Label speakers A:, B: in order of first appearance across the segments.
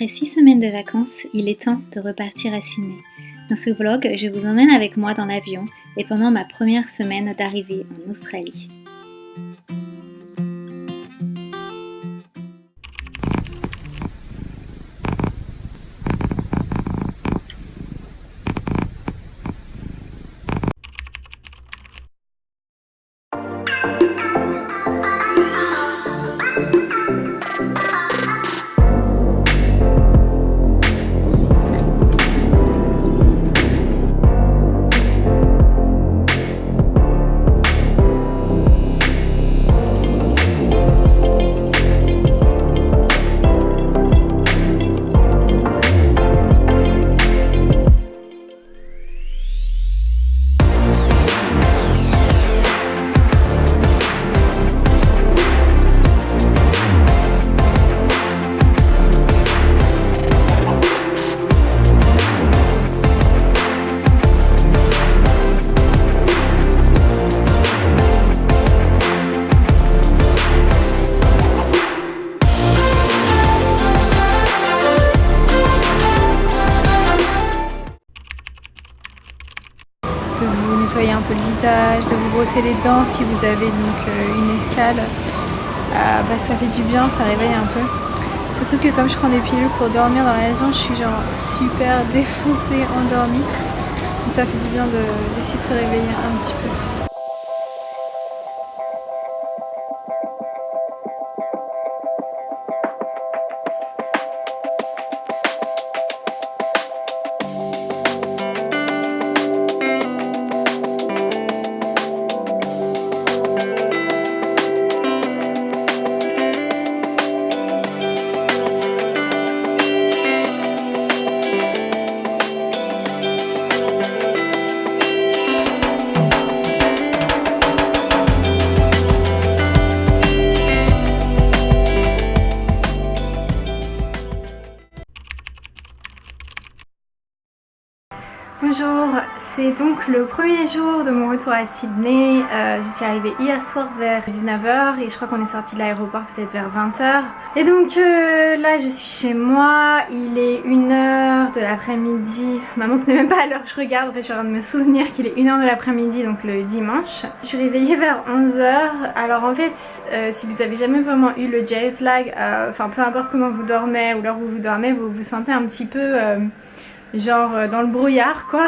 A: Après 6 semaines de vacances, il est temps de repartir à Sydney. Dans ce vlog, je vous emmène avec moi dans l'avion et pendant ma première semaine d'arrivée en Australie.
B: De vous nettoyer un peu le visage, de vous brosser les dents si vous avez donc une escale. Ça fait du bien, ça réveille un peu. Surtout que comme je prends des pilules pour dormir dans l'avion, je suis genre super défoncée, endormie. Donc ça fait du bien d'essayer de se réveiller un petit peu. Bonjour, c'est donc le premier jour de mon retour à Sydney. Je suis arrivée hier soir vers 19h et je crois qu'on est sorti de l'aéroport peut-être vers 20h. Et donc là je suis chez moi, il est 1h de l'après-midi. Ma montre n'est même pas à l'heure que je regarde, en fait je suis en train de me souvenir qu'il est 1h de l'après-midi, donc le dimanche. Je suis réveillée vers 11h. Alors en fait, si vous avez jamais vraiment eu le jet lag, enfin peu importe comment vous dormez ou l'heure où vous dormez, vous vous sentez un petit peu... genre dans le brouillard quoi.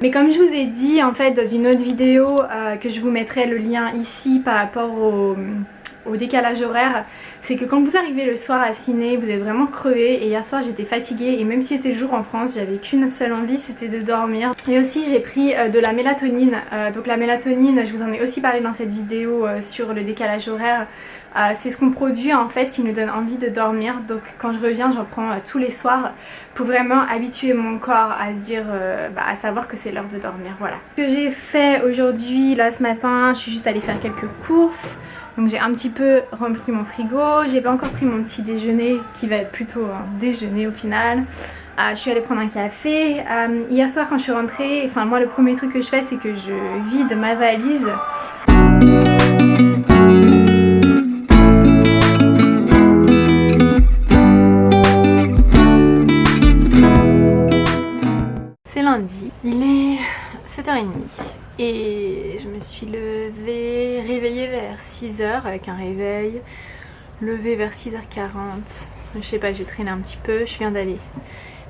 B: Mais comme je vous ai dit en fait dans une autre vidéo que je vous mettrai le lien ici par rapport au décalage horaire, c'est que quand vous arrivez le soir à Sydney, vous êtes vraiment crevé. Et hier soir j'étais fatiguée et même si c'était le jour en France, j'avais qu'une seule envie, c'était de dormir. Et aussi j'ai pris de la mélatonine. Donc la mélatonine, je vous en ai aussi parlé dans cette vidéo sur le décalage horaire. C'est ce qu'on produit en fait qui nous donne envie de dormir. Donc quand je reviens, j'en prends tous les soirs pour vraiment habituer mon corps à se dire, à savoir que c'est l'heure de dormir. Voilà. Ce que j'ai fait aujourd'hui, là ce matin, je suis juste allée faire quelques courses. Donc j'ai un petit peu rempli mon frigo. J'ai pas encore pris mon petit déjeuner qui va être plutôt un déjeuner au final. Je suis allée prendre un café. Hier soir quand je suis rentrée, enfin moi le premier truc que je fais c'est que je vide ma valise. C'est lundi, il est 7h30 et je me suis réveillée vers 6h avec un réveil, levée vers 6h40, je sais pas, j'ai traîné un petit peu, je viens d'aller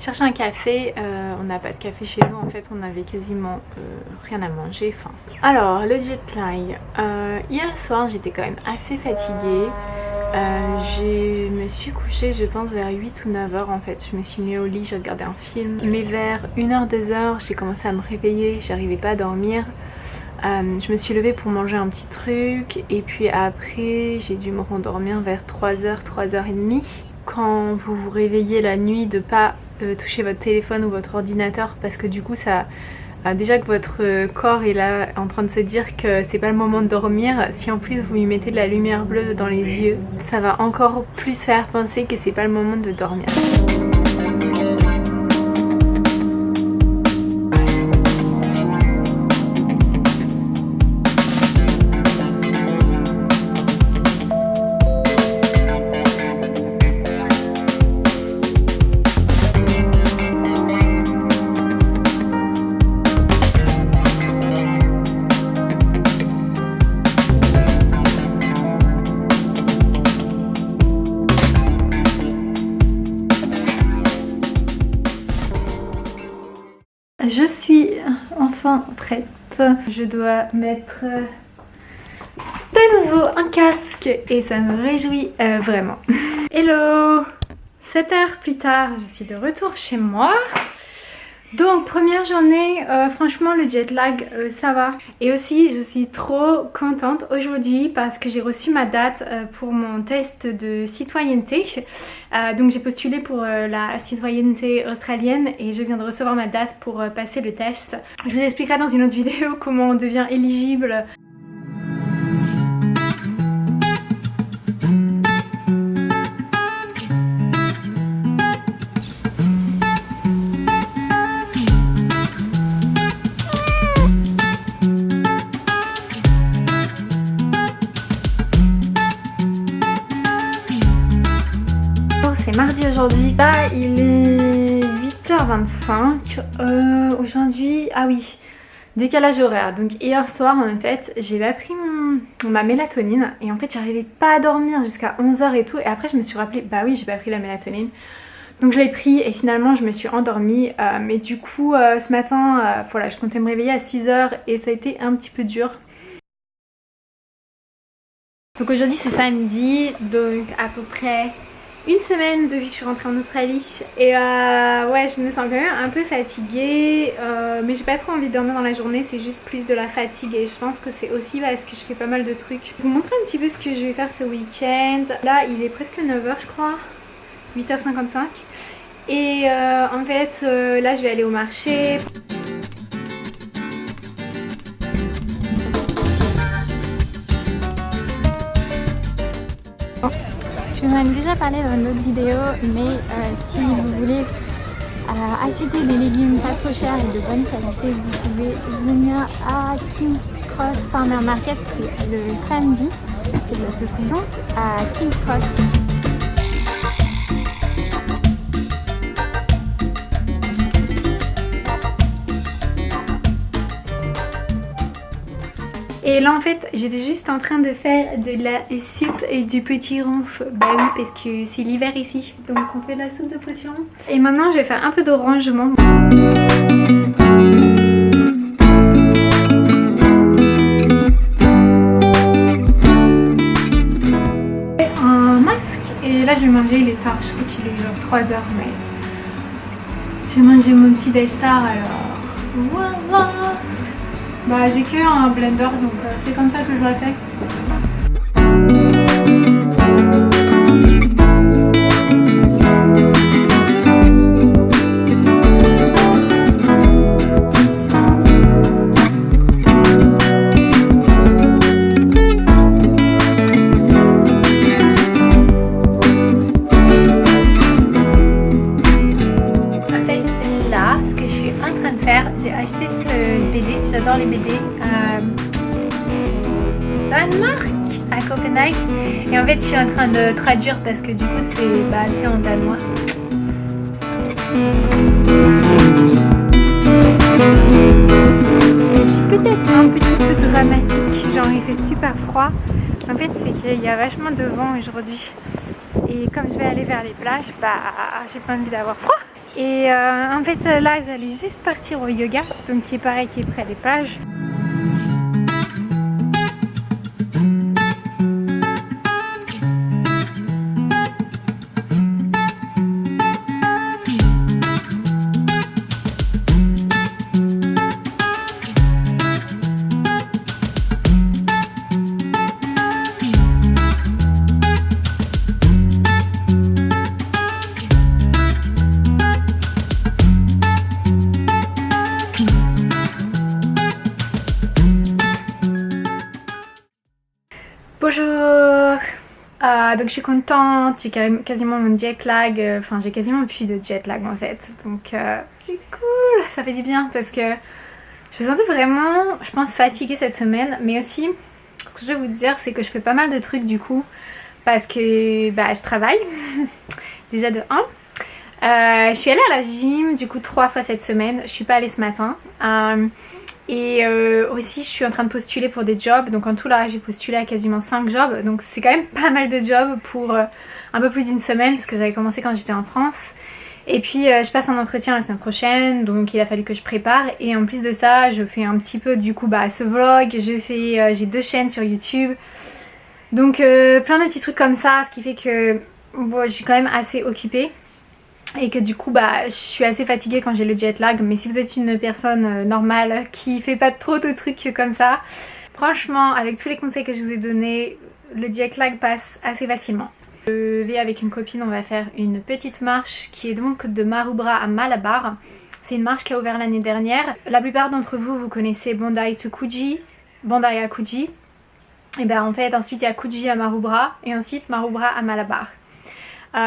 B: chercher un café, on n'a pas de café chez nous en fait, on avait quasiment rien à manger, faim. Alors le jet lag, hier soir j'étais quand même assez fatiguée. Je me suis couchée je pense vers 8 ou 9h en fait. Je me suis mis au lit, j'ai regardé un film. Mais vers 1h, 2h j'ai commencé à me réveiller, j'arrivais pas à dormir. Je me suis levée pour manger un petit truc. Et puis après j'ai dû me rendormir vers 3h, 3h30. Quand vous vous réveillez la nuit, de pas toucher votre téléphone ou votre ordinateur, parce que du coup ça... déjà que votre corps est là en train de se dire que c'est pas le moment de dormir, si en plus vous lui mettez de la lumière bleue dans les yeux, ça va encore plus faire penser que c'est pas le moment de dormir. enfin prête. Je dois mettre de nouveau un casque et ça me réjouit vraiment. Hello! 7 heures plus tard, je suis de retour chez moi. Donc première journée, franchement le jet lag ça va. Et aussi je suis trop contente aujourd'hui parce que j'ai reçu ma date pour mon test de citoyenneté. Donc j'ai postulé pour la citoyenneté australienne et je viens de recevoir ma date pour passer le test. Je vous expliquerai dans une autre vidéo comment on devient éligible. C'est mardi aujourd'hui, là il est 8h25, aujourd'hui, ah oui, décalage horaire, donc hier soir en fait j'ai pas pris ma mélatonine et en fait j'arrivais pas à dormir jusqu'à 11h et tout et après je me suis rappelé, bah oui j'ai pas pris la mélatonine, donc je l'ai pris et finalement je me suis endormie, mais du coup ce matin, voilà je comptais me réveiller à 6h et ça a été un petit peu dur. Donc aujourd'hui c'est samedi, donc à peu près une semaine depuis que je suis rentrée en Australie et ouais je me sens quand même un peu fatiguée mais j'ai pas trop envie de dormir dans la journée, c'est juste plus de la fatigue et je pense que c'est aussi parce que je fais pas mal de trucs. Je vais vous montrer un petit peu ce que je vais faire ce week-end. Là il est presque 9h je crois, 8h55 et en fait là je vais aller au marché. Je vous en ai déjà parlé dans une autre vidéo, mais si vous voulez acheter des légumes pas trop chers et de bonne qualité, vous pouvez venir à King's Cross Farmer Market, c'est le samedi, et ça se trouve donc à King's Cross. Et là en fait j'étais juste en train de faire de la soupe et du potiron. Bah oui parce que c'est l'hiver ici, donc on fait de la soupe de potiron. Et maintenant je vais faire un peu de rangement. Un masque et là je vais manger, il est tard, je crois qu'il est genre 3h mais j'ai mangé mon petit déj tard alors voilà. Bah j'ai que un blender donc c'est comme ça que je l'ai fait. En fait là ce que je suis en train de faire, j'ai acheté ce BD, j'adore les BD. Danemark, à Copenhague, et en fait je suis en train de traduire parce que du coup c'est en danois. C'est peut-être un petit peu dramatique, genre il fait super froid. En fait c'est qu'il y a vachement de vent aujourd'hui et comme je vais aller vers les plages, j'ai pas envie d'avoir froid. Et en fait là j'allais juste partir au yoga, donc qui est pareil, qui est près des plages. Bonjour. Donc je suis contente, j'ai quasiment mon jet lag, enfin j'ai quasiment plus de jet lag en fait, donc c'est cool, ça fait du bien parce que je me sentais vraiment, je pense, fatiguée cette semaine, mais aussi ce que je vais vous dire c'est que je fais pas mal de trucs du coup parce que je travaille déjà de 1. Je suis allée à la gym du coup 3 fois cette semaine, je suis pas allée ce matin. Et aussi je suis en train de postuler pour des jobs, donc en tout là j'ai postulé à quasiment 5 jobs, donc c'est quand même pas mal de jobs pour un peu plus d'une semaine parce que j'avais commencé quand j'étais en France. Et puis je passe un entretien la semaine prochaine, donc il a fallu que je prépare. Et en plus de ça, je fais un petit peu du coup ce vlog. J'ai 2 chaînes sur YouTube. Donc plein de petits trucs comme ça, ce qui fait que bon, je suis quand même assez occupée. Et que du coup je suis assez fatiguée quand j'ai le jet lag. Mais si vous êtes une personne normale qui fait pas trop de trucs comme ça, franchement avec tous les conseils que je vous ai donnés, le jet lag passe assez facilement. Je vais avec une copine, on va faire une petite marche qui est donc de Maroubra à Malabar. C'est une marche qui a ouvert l'année dernière. La plupart d'entre vous, vous connaissez Bondi to Coogee, Bondi à Coogee. Et bien en fait ensuite il y a Coogee à Maroubra et ensuite Maroubra à Malabar.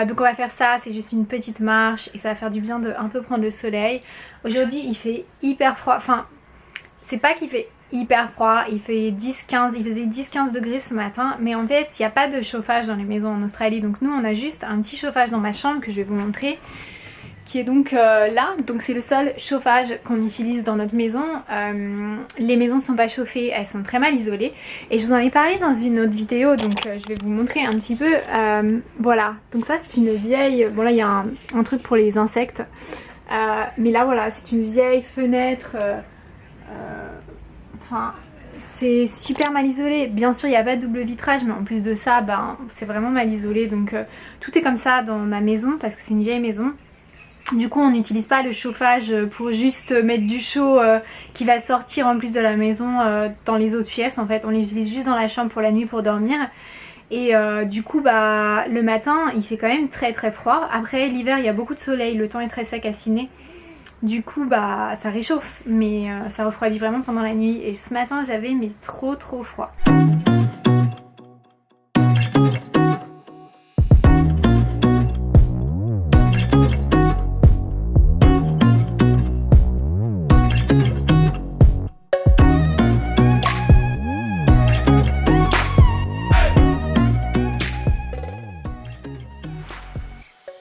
B: Donc on va faire ça, c'est juste une petite marche et ça va faire du bien de un peu prendre le soleil. Aujourd'hui il fait hyper froid, enfin c'est pas qu'il fait hyper froid, il faisait 10-15 degrés ce matin, mais en fait il n'y a pas de chauffage dans les maisons en Australie, donc nous on a juste un petit chauffage dans ma chambre que je vais vous montrer, qui est donc là, donc c'est le seul chauffage qu'on utilise dans notre maison. Les maisons sont pas chauffées, elles sont très mal isolées et je vous en ai parlé dans une autre vidéo, donc je vais vous montrer un petit peu. Voilà, donc ça c'est une vieille, bon là il y a un truc pour les insectes, mais là voilà c'est une vieille fenêtre. Enfin, c'est super mal isolé. Bien sûr il n'y a pas de double vitrage, mais en plus de ça c'est vraiment mal isolé, donc tout est comme ça dans ma maison parce que c'est une vieille maison. Du coup on n'utilise pas le chauffage pour juste mettre du chaud qui va sortir en plus de la maison dans les autres pièces. En fait on l'utilise juste dans la chambre pour la nuit pour dormir. Et du coup le matin il fait quand même très très froid. Après l'hiver il y a beaucoup de soleil, le temps est très sec à Sydney. Du coup ça réchauffe, mais ça refroidit vraiment pendant la nuit. Et ce matin j'avais trop froid.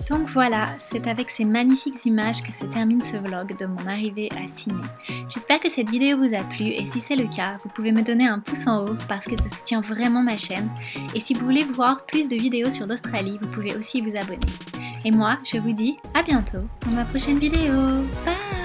A: Donc voilà, c'est avec ces magnifiques images que se termine ce vlog de mon arrivée à Sydney. J'espère que cette vidéo vous a plu et si c'est le cas, vous pouvez me donner un pouce en haut parce que ça soutient vraiment ma chaîne. Et si vous voulez voir plus de vidéos sur l'Australie, vous pouvez aussi vous abonner. Et moi, je vous dis à bientôt pour ma prochaine vidéo. Bye!